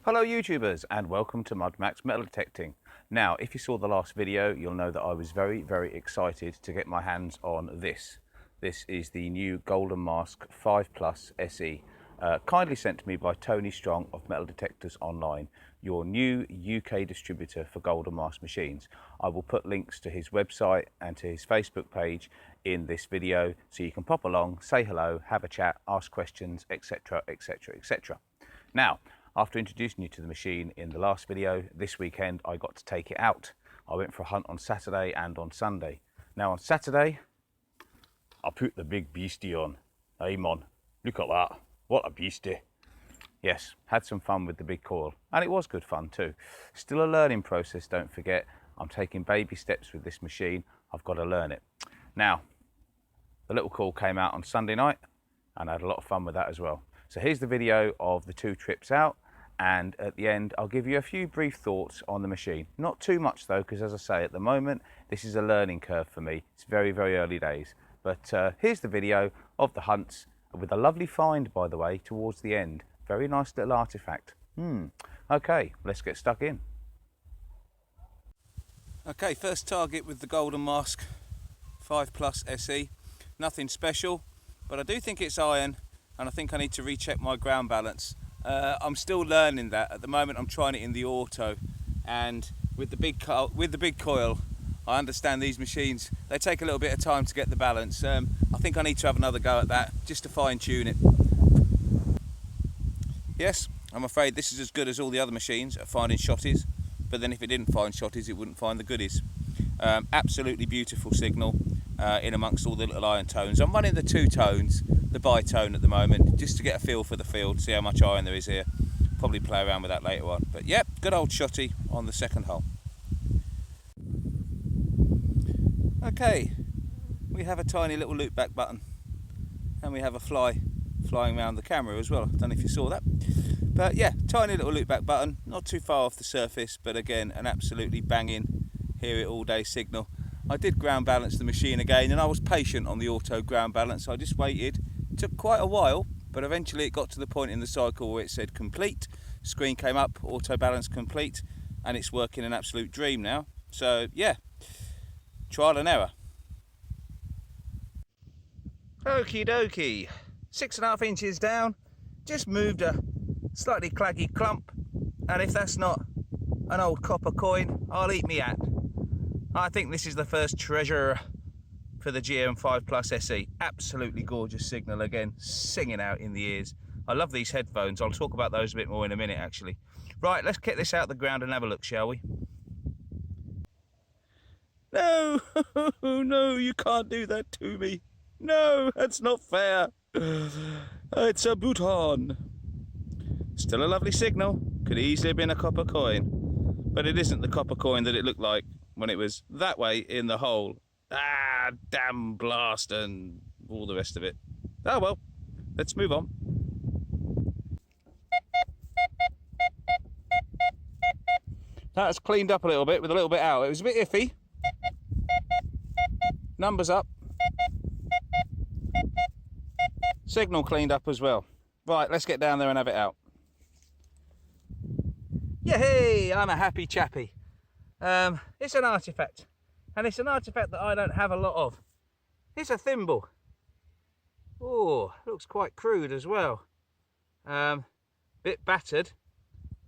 Hello YouTubers and welcome to MudMax Metal Detecting. Now if you saw the last video you'll know that I was very excited to get my hands on this. This is the new Golden Mask 5 Plus SE, kindly sent to me by Tony Strong of Metal Detectors Online, your new UK distributor for Golden Mask machines. I will put links to his website and to his Facebook page in this video so you can pop along, say hello, have a chat, ask questions, etc. etc. Now, after introducing you to the machine in the last video, this weekend I got to take it out. I went for a hunt on Saturday and on Sunday. Now on Saturday, I put the big beastie on. Hey mon, look at that, what a beastie. Yes, had some fun with the big coil, and it was good fun too. Still a learning process, don't forget. I'm taking baby steps with this machine, I've got to learn it. Now, the little coil came out on Sunday night, and I had a lot of fun with that as well. So here's the video of the 2 trips out, and at the end I'll give you a few brief thoughts on the machine. Not too much though, because as I say, at the moment this is a learning curve for me. It's very early days. But here's the video of the hunts, with a lovely find by the way towards the end. Very nice little artifact. Okay, let's get stuck in. Okay, first target with the Golden Mask 5 Plus SE. Nothing special, but I do think it's iron, and I think I need to recheck my ground balance. I'm still learning that. At the moment I'm trying it in the auto, and with the big coil, I understand these machines, they take a little bit of time to get the balance. I think I need to have another go at that just to fine tune it. Yes, I'm afraid this is as good as all the other machines at finding shotties, but then if it didn't find shotties it wouldn't find the goodies. Absolutely beautiful signal in amongst all the little iron tones. I'm running the 2 tones, the bitone at the moment, just to get a feel for the field, see how much iron there is here. Probably play around with that later on. But yep, good old shotty on the second hole. Okay, we have a tiny little loop back button, and we have a fly flying around the camera as well. I don't know if you saw that. But yeah, tiny little loop back button, not too far off the surface, but again, an absolutely banging, hear it all day signal. I did ground balance the machine again, and I was patient on the auto ground balance. I just waited. It took quite a while, but eventually it got to the point in the cycle where it said complete. Screen came up, auto balance complete, and it's working an absolute dream now. So yeah, trial and error. Okie dokie, 6.5 inches down, just moved a slightly claggy clump, and if that's not an old copper coin, I'll eat me at. I think this is the first treasure for the GM5 Plus SE. Absolutely gorgeous signal again, singing out in the ears. I love these headphones. I'll talk about those a bit more in a minute actually. Right, let's get this out the ground and have a look, shall we? No, no, you can't do that to me. No, that's not fair. It's a Bhutan. Still a lovely signal. Could easily have been a copper coin, but it isn't the copper coin that it looked like when it was that way in the hole. Ah, damn blast and all the rest of it. Oh well, let's move on. That's cleaned up a little bit with a little bit out. It was a bit iffy. Numbers up. Signal cleaned up as well. Right, let's get down there and have it out. Yeah, hey, I'm a happy chappy. It's an artifact, and it's an artifact that I don't have a lot of. It's a thimble. Oh, looks quite crude as well. Bit battered,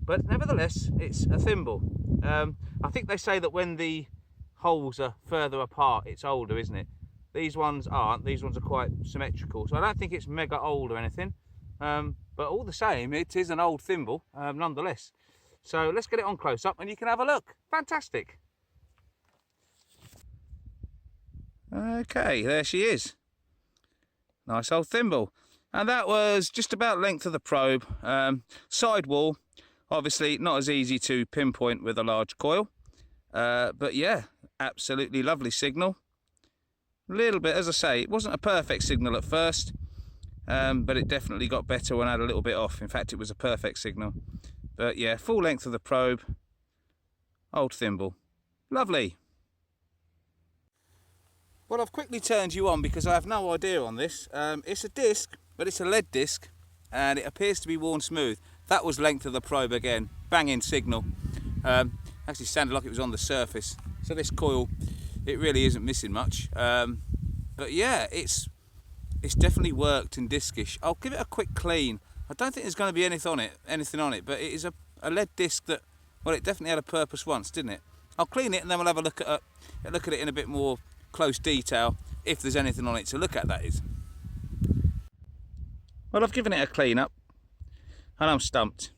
but nevertheless, it's a thimble. I think they say that when the holes are further apart, it's older, isn't it? These ones aren't. These ones are quite symmetrical, so I don't think it's mega old or anything. But all the same, it is an old thimble, nonetheless. So let's get it on close up and you can have a look. Fantastic. Okay, there she is. Nice old thimble. And that was just about length of the probe. Sidewall, obviously not as easy to pinpoint with a large coil. But yeah, absolutely lovely signal. A little bit, as I say, it wasn't a perfect signal at first, but it definitely got better when I had a little bit off. In fact, it was a perfect signal. But yeah, full length of the probe, old thimble, lovely. Well, I've quickly turned you on because I have no idea on this. It's a disc, but it's a lead disc, and it appears to be worn smooth. that was length of the probe again, banging signal. Actually sounded like it was on the surface. So this coil, it really isn't missing much. But yeah, it's definitely worked in discish. I'll give it a quick clean. I don't think there's going to be anything on it, but it is a lead disc that, well, it definitely had a purpose once, didn't it? I'll clean it and then we'll have a look at it in a bit more close detail, if there's anything on it to look at, that is. Well, I've given it a clean up and I'm stumped.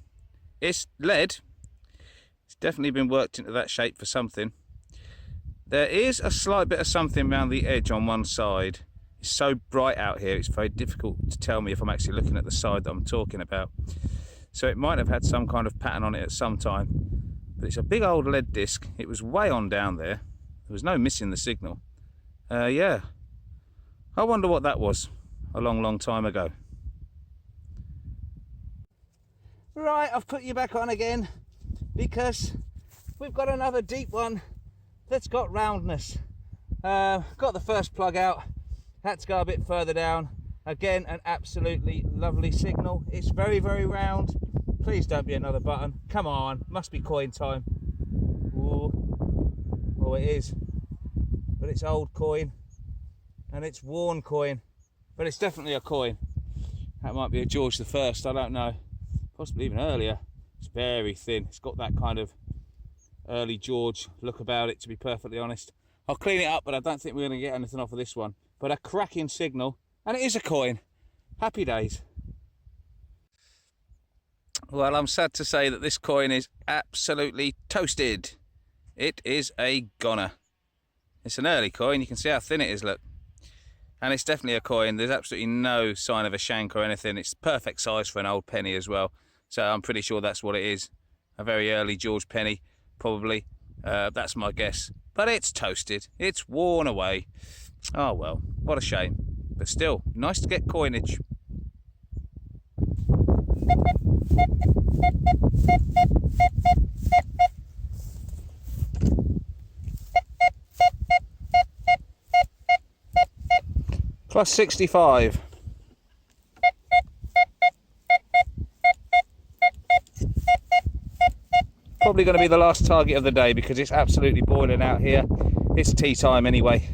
It's lead. It's definitely been worked into that shape for something. There is a slight bit of something around the edge on one side. It's so bright out here, it's very difficult to tell me if I'm actually looking at the side that I'm talking about. So it might have had some kind of pattern on it at some time. But it's a big old lead disc. It was way on down there. There was no missing the signal. Yeah. I wonder what that was a long, long time ago. Right, I've put you back on again because we've got another deep one that's got roundness. Got the first plug out. Had to go a bit further down. Again, an absolutely lovely signal. It's very, very round. Please don't be another button. Come on, must be coin time. Ooh. Oh, it is. But it's old coin. And it's worn coin. But it's definitely a coin. That might be a George the First, I don't know. Possibly even earlier. It's very thin. It's got that kind of early George look about it, to be perfectly honest. I'll clean it up, but I don't think we're going to get anything off of this one. But a cracking signal, and it is a coin. Happy days. Well, I'm sad to say that this coin is absolutely toasted. It is a goner. It's an early coin. You can see how thin it is, look. And it's definitely a coin. There's absolutely no sign of a shank or anything. It's perfect size for an old penny as well. So I'm pretty sure that's what it is. A very early George penny, probably. That's my guess. But it's toasted. It's worn away. Oh well, what a shame. But still, nice to get coinage. Plus 65. Probably going to be the last target of the day because it's absolutely boiling out here. It's tea time anyway.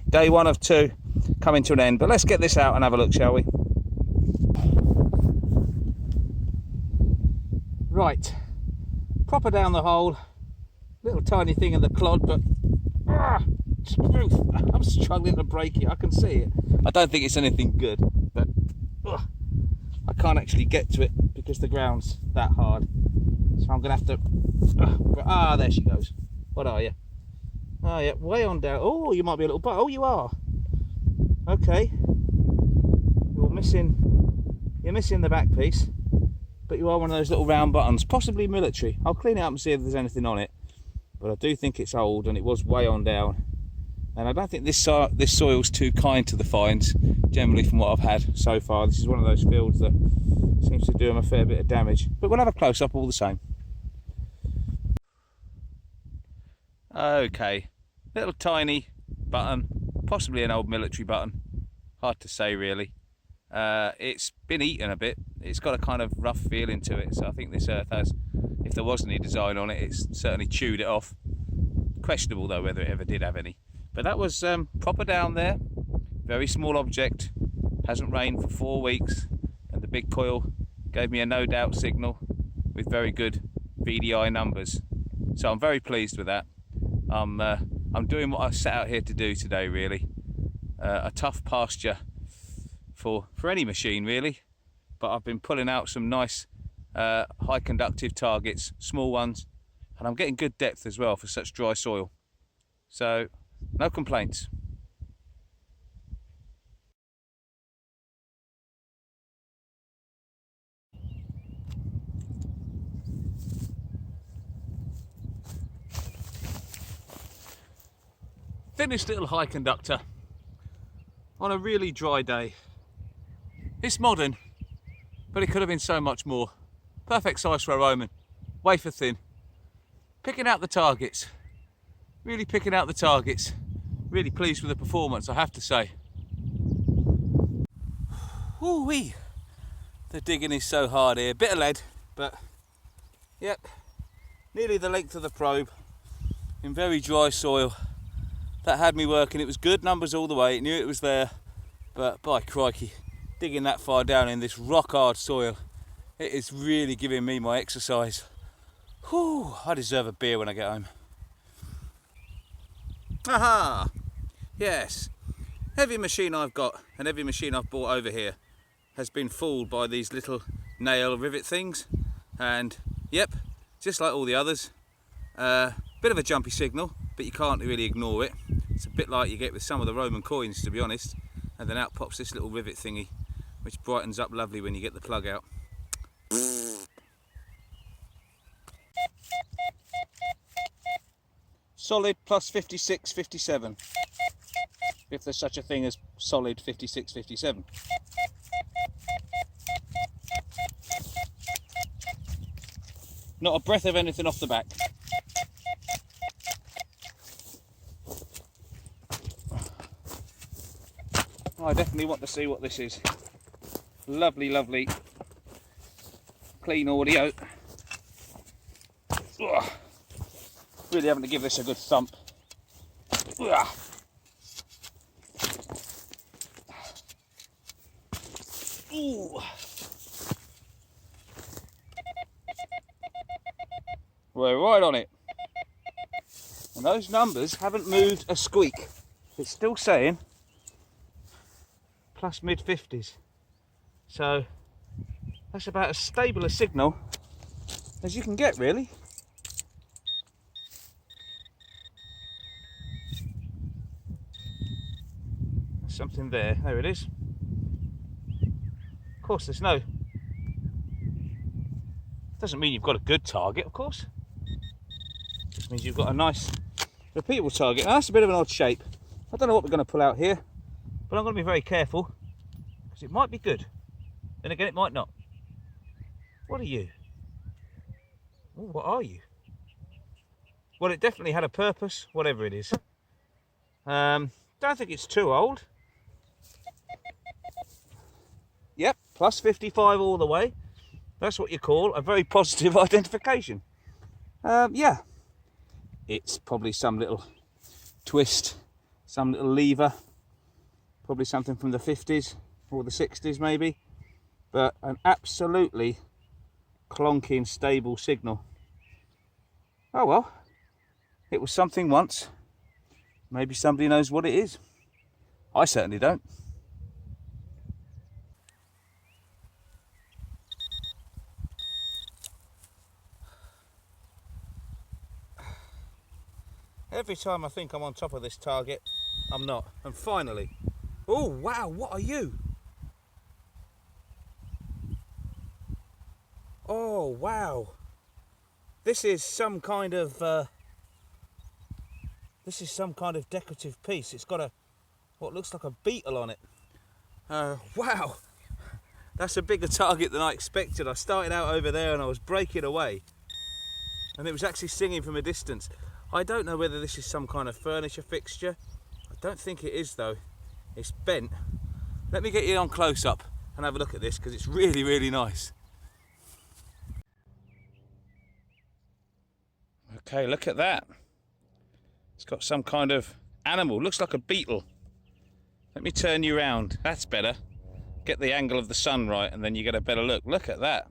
Day one of two coming to an end, but let's get this out and have a look, shall we? Right, proper down the hole. Little tiny thing in the clod, but I'm struggling to break it. I can see it. I don't think it's anything good, but I can't actually get to it because the ground's that hard. So I'm gonna have to. There she goes. What are you? Oh yeah, way on down. Oh, you might be a little bit. Oh, you are. Okay. You're missing the back piece, but you are one of those little round buttons, possibly military. I'll clean it up and see if there's anything on it. But I do think it's old and it was way on down. And I don't think this soil's too kind to the finds, generally from what I've had so far. This is one of those fields that seems to do them a fair bit of damage. But we'll have a close-up all the same. Okay, little tiny button, possibly an old military button. Hard to say really. It's been eaten a bit. It's got a kind of rough feeling to it. So I think this earth has, if there was any design on it, it's certainly chewed it off. Questionable though whether it ever did have any. But that was proper down there. Very small object. Hasn't rained for 4 weeks. And the big coil gave me a no doubt signal with very good VDI numbers. So I'm very pleased with that. I'm doing what I set out here to do today, really. A tough pasture for any machine, really. But I've been pulling out some nice high conductive targets, small ones, and I'm getting good depth as well for such dry soil. So, no complaints. Finished little high conductor on a really dry day. It's modern, but it could have been so much more. Perfect size for a Roman, wafer thin. Picking out the targets, really picking out the targets. Really pleased with the performance, I have to say. Ooh-wee, The digging is so hard here. Bit of lead, but yep, nearly the length of the probe in very dry soil. That had me working. It was good numbers all the way. It knew it was there, but by crikey, digging that far down in this rock hard soil, it is really giving me my exercise. Whew, I deserve a beer when I get home. Aha! Yes, every machine I've got and every machine I've bought over here has been fooled by these little nail rivet things, and yep, just like all the others, bit of a jumpy signal, but you can't really ignore it. It's a bit like you get with some of the Roman coins, to be honest, and then out pops this little rivet thingy, which brightens up lovely when you get the plug out. Solid plus 56, 57. If there's such a thing as solid 56, 57. Not a breath of anything off the back. I definitely want to see what this is. Lovely, lovely, clean audio. Ugh. Really having to give this a good thump. Ugh. Ooh. We're right on it. And those numbers haven't moved a squeak. It's still saying plus mid-50s. So that's about as stable a signal as you can get, really. There's something there. There it is. Of course, there's no... Doesn't mean you've got a good target, of course. Just means you've got a nice, repeatable target. Now, that's a bit of an odd shape. I don't know what we're going to pull out here, but I'm going to be very careful because it might be good. Then again, it might not. What are you? Ooh, what are you? Well, it definitely had a purpose, whatever it is. Don't think it's too old. Yep, plus 55 all the way. That's what you call a very positive identification. Yeah, it's probably some little twist, some little lever, probably something from the 50s or the 60s maybe, but an absolutely clonking stable signal. Oh well, it was something once. Maybe somebody knows what it is. I certainly don't. Every time I think I'm on top of this target, I'm not. And finally, oh wow, what are you? Oh wow, this is some kind of decorative piece. It's got what looks like a beetle on it. Wow, that's a bigger target than I expected. I started out over there and I was breaking away, and it was actually singing from a distance. I don't know whether this is some kind of furniture fixture. I don't think it is though. It's bent. Let me get you on close up and have a look at this because it's really, really nice. Okay, look at that. It's got some kind of animal. Looks like a beetle. Let me turn you around. That's better. Get the angle of the sun right and then you get a better look. Look at that.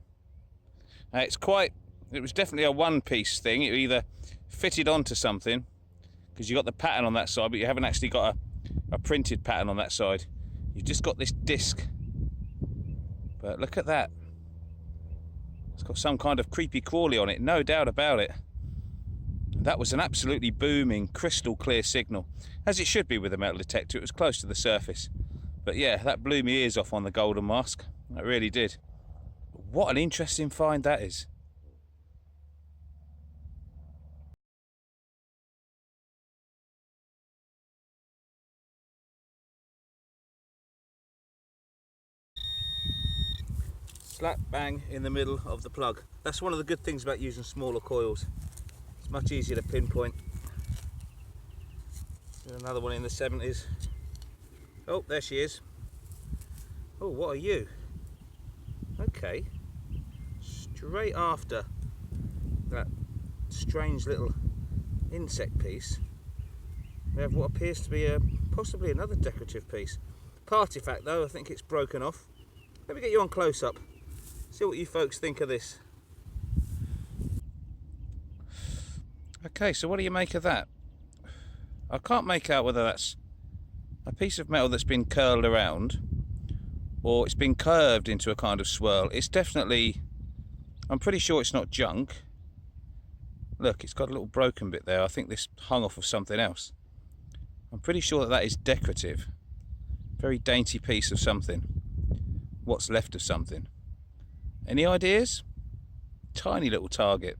It was definitely a one-piece thing. It either fitted onto something, because you got the pattern on that side, but you haven't actually got a printed pattern on that side. You've just got this disc. But look at that. It's got some kind of creepy crawly on it, no doubt about it. That was an absolutely booming, crystal clear signal, as it should be with a metal detector. It was close to the surface. But yeah, that blew my ears off on the golden mask. That really did. What an interesting find that is. Slap bang in the middle of the plug. That's one of the good things about using smaller coils. It's much easier to pinpoint. There's another one in the 70s. Oh, there she is. Oh, what are you? Okay, straight after that strange little insect piece, we have what appears to be possibly another decorative piece. Artifact though, I think it's broken off. Let me get you on close up, see what you folks think of this. Okay, so what do you make of that? I can't make out whether that's a piece of metal that's been curled around or it's been curved into a kind of swirl. It's definitely, I'm pretty sure it's not junk. Look, it's got a little broken bit there. I think this hung off of something else. I'm pretty sure that that is decorative. Very dainty piece of something. What's left of something. Any ideas? Tiny little target.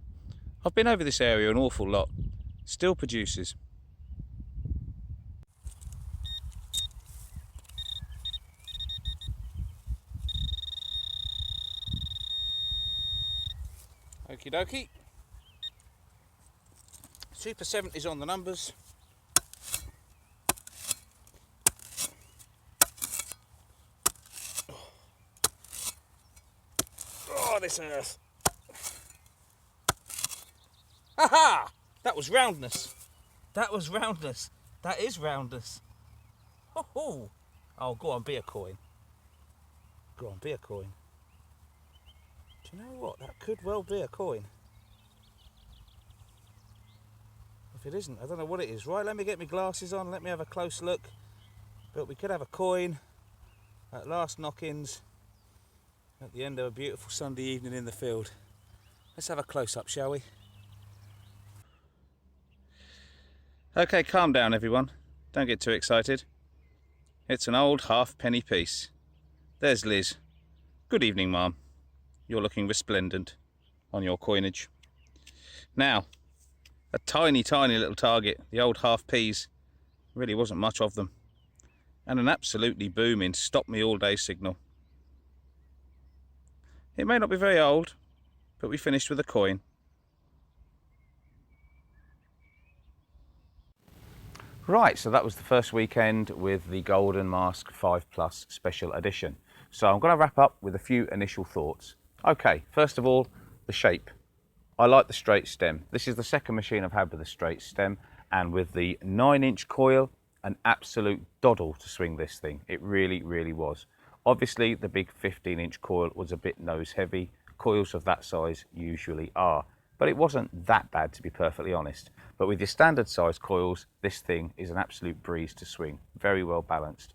I've been over this area an awful lot. Still produces. Okie dokie. Super 70s on the numbers. Oh, this earth. Ha! That was roundness. That was roundness. That is roundness. Oh, go on, be a coin. Go on, be a coin. Do you know what? That could well be a coin. If it isn't, I don't know what it is. Right, let me get my glasses on. Let me have a close look. But we could have a coin at last knock-ins at the end of a beautiful Sunday evening in the field. Let's have a close-up, shall we? Okay, calm down everyone. Don't get too excited. It's an old halfpenny piece. There's Liz. Good evening, Mum. You're looking resplendent on your coinage. Now, a tiny, tiny little target. The old half peas. Really wasn't much of them. And an absolutely booming stop me all day signal. It may not be very old, but we finished with a coin. Right, so that was the first weekend with the Golden Mask 5 Plus Special Edition. So I'm going to wrap up with a few initial thoughts. Okay, first of all, the shape. I like the straight stem. This is the second machine I've had with a straight stem, and with the 9-inch coil, an absolute doddle to swing this thing. It really, really was. Obviously, the big 15-inch coil was a bit nose heavy. Coils of that size usually are. But it wasn't that bad, to be perfectly honest. But with your standard size coils, this thing is an absolute breeze to swing. Very well balanced.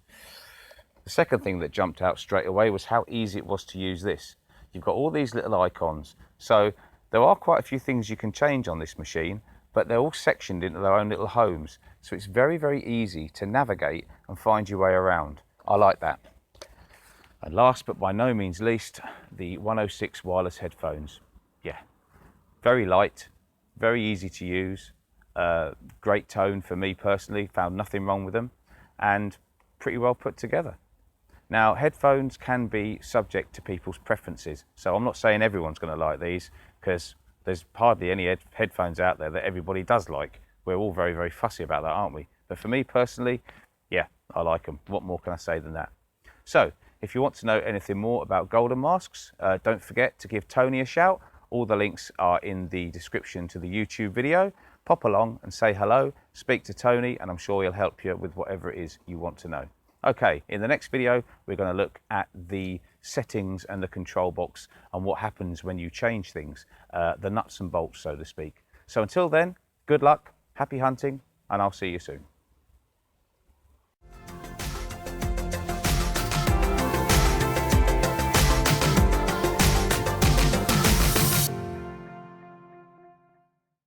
The second thing that jumped out straight away was how easy it was to use this. You've got all these little icons. So there are quite a few things you can change on this machine, but they're all sectioned into their own little homes. So it's very, very easy to navigate and find your way around. I like that. And last but by no means least, the 106 wireless headphones. Yeah. Very light, very easy to use, great tone for me personally, found nothing wrong with them, and pretty well put together. Now, headphones can be subject to people's preferences, so I'm not saying everyone's going to like these, because there's hardly any headphones out there that everybody does like. We're all very, very fussy about that, aren't we? But for me personally, yeah, I like them. What more can I say than that? So, if you want to know anything more about Golden Masks, don't forget to give Tony a shout. All the links are in the description to the YouTube video. Pop along and say hello, speak to Tony, and I'm sure he'll help you with whatever it is you want to know. Okay, in the next video, we're going to look at the settings and the control box and what happens when you change things, the nuts and bolts, so to speak. So until then, good luck, happy hunting, and I'll see you soon.